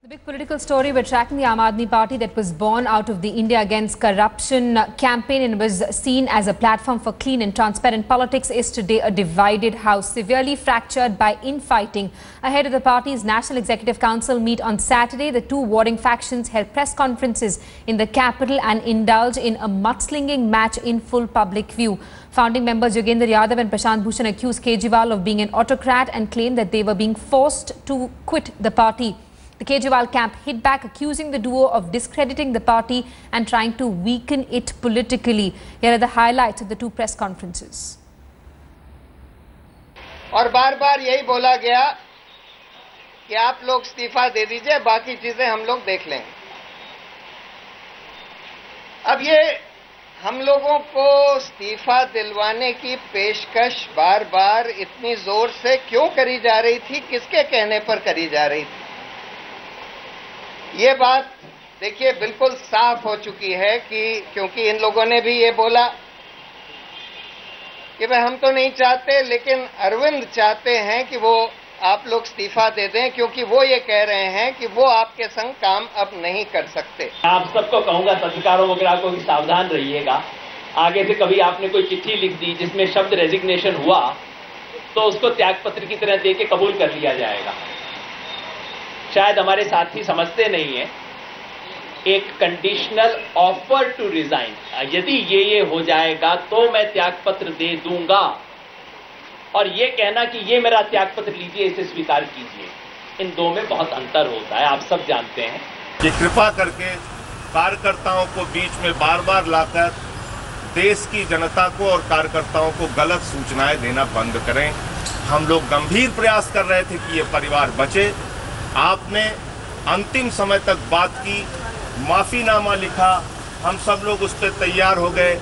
The big political story we're tracking, the Aam Aadmi Party that was born out of the India Against Corruption campaign and was seen as a platform for clean and transparent politics, is today a divided house, severely fractured by infighting. Ahead of the party's National Executive Council meet on Saturday, the two warring factions held press conferences in the capital and indulged in a mudslinging match in full public view. Founding members Yogendra Yadav and Prashant Bhushan accused Kejriwal of being an autocrat and claimed that they were being forced to quit the party. The Kejriwal camp hit back, accusing the duo of discrediting the party and trying to weaken it politically. Here are the highlights of the two press conferences. और बार-बार यही बोला गया कि आप लोग इस्तीफा दे दीजिए, बाकी चीजें हम लोग देख लेंगे। अब ये हम लोगों को इस्तीफा दिलवाने की पेशकश बार-बार इतनी जोर से क्यों करी जा रही थी, किसके कहने पर करी जा रही थी? ये बात देखिए बिल्कुल साफ हो चुकी है कि क्योंकि इन लोगों ने भी ये बोला कि भाई हम तो नहीं चाहते, लेकिन अरविंद चाहते हैं कि वो आप लोग इस्तीफा दे दें, क्योंकि वो ये कह रहे हैं कि वो आपके संग काम अब नहीं कर सकते। आप सबको कहूंगा, पत्रकारों वगैरह को भी सावधान रहिएगा। आगे से कभी आपने कोई चिट्ठी लिख दी जिसमें शब्द रेजिग्नेशन हुआ तो उसको त्यागपत्र की तरह दे के कबूल कर लिया जाएगा। शायद हमारे साथी समझते नहीं है, एक कंडीशनल ऑफर टू रिजाइन, यदि ये हो जाएगा तो मैं त्यागपत्र दे दूंगा, और ये कहना कि ये मेरा त्यागपत्र लीजिए, इसे स्वीकार कीजिए, इन दो में बहुत अंतर होता है, आप सब जानते हैं। कि कृपा करके कार्यकर्ताओं को बीच में बार बार लाकर देश की जनता को और कार्यकर्ताओं को गलत सूचनाएं देना बंद करें। हम लोग गंभीर प्रयास कर रहे थे कि ये परिवार बचे। आपने अंतिम समय तक बात की, माफीनामा लिखा, हम सब लोग उस पर तैयार हो गए,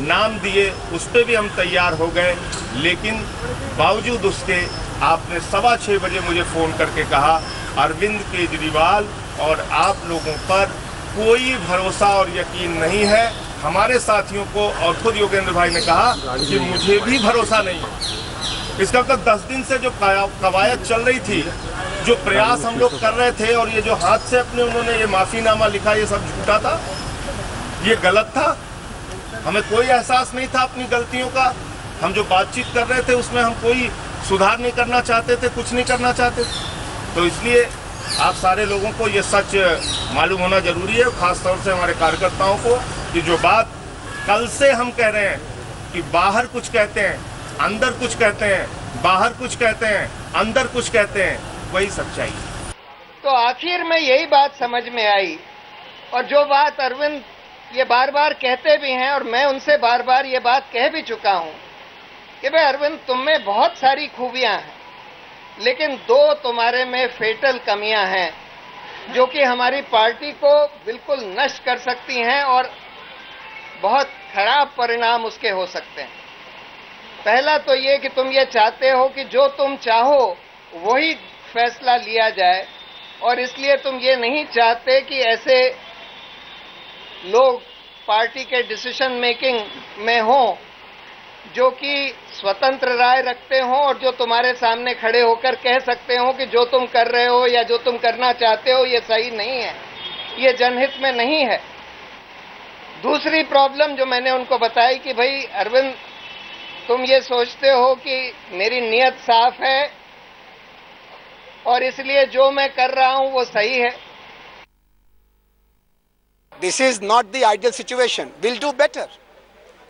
नाम दिए, उस पर भी हम तैयार हो गए, लेकिन बावजूद उसके आपने 6:15 बजे मुझे फ़ोन करके कहा अरविंद केजरीवाल और आप लोगों पर कोई भरोसा और यकीन नहीं है। हमारे साथियों को और खुद योगेंद्र भाई ने कहा कि मुझे भी भरोसा नहीं है। इसका तक 10 दिन से जो कवायद चल रही थी, जो प्रयास हम लोग कर रहे थे, और ये जो हाथ से अपने उन्होंने ये माफीनामा लिखा, ये सब झूठा था, ये गलत था। हमें कोई एहसास नहीं था अपनी गलतियों का। हम जो बातचीत कर रहे थे उसमें हम कोई सुधार नहीं करना चाहते थे, कुछ नहीं करना चाहते थे। तो इसलिए आप सारे लोगों को ये सच मालूम होना जरूरी है, खासतौर से हमारे कार्यकर्ताओं को, कि जो बात कल से हम कह रहे हैं कि बाहर कुछ कहते हैं, अंदर कुछ कहते हैं, बाहर कुछ कहते हैं, अंदर कुछ कहते हैं, वही सच्चाई है। तो आखिर में यही बात समझ में आई, और जो बात अरविंद ये बार बार कहते भी हैं, और मैं उनसे बार बार ये बात कह भी चुका हूं कि भाई अरविंद, तुम में बहुत सारी खूबियां हैं, लेकिन दो तुम्हारे में फेटल कमियां हैं जो कि हमारी पार्टी को बिल्कुल नष्ट कर सकती हैं और बहुत खराब परिणाम उसके हो सकते हैं। पहला तो ये कि तुम ये चाहते हो कि जो तुम चाहो वही फैसला लिया जाए, और इसलिए तुम ये नहीं चाहते कि ऐसे लोग पार्टी के डिसीजन मेकिंग में हों जो कि स्वतंत्र राय रखते हों और जो तुम्हारे सामने खड़े होकर कह सकते हो कि जो तुम कर रहे हो या जो तुम करना चाहते हो ये सही नहीं है, ये जनहित में नहीं है। दूसरी प्रॉब्लम जो मैंने उनको बताई कि भाई अरविंद, तुम ये सोचते हो कि मेरी नीयत साफ है और इसलिए जो मैं कर रहा हूं वो सही है। This is not the ideal situation. We'll do better.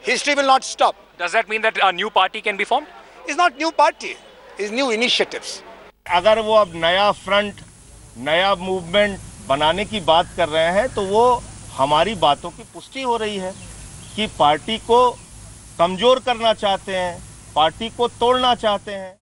History will not stop. Does that mean that a new party can be formed? It's not new party. It's new initiatives. अगर वो अब नया फ्रंट, नया movement बनाने की बात कर रहे हैं, तो वो हमारी बातों की पुष्टि हो रही है कि पार्टी को कमजोर करना चाहते हैं, पार्टी को तोड़ना चाहते हैं।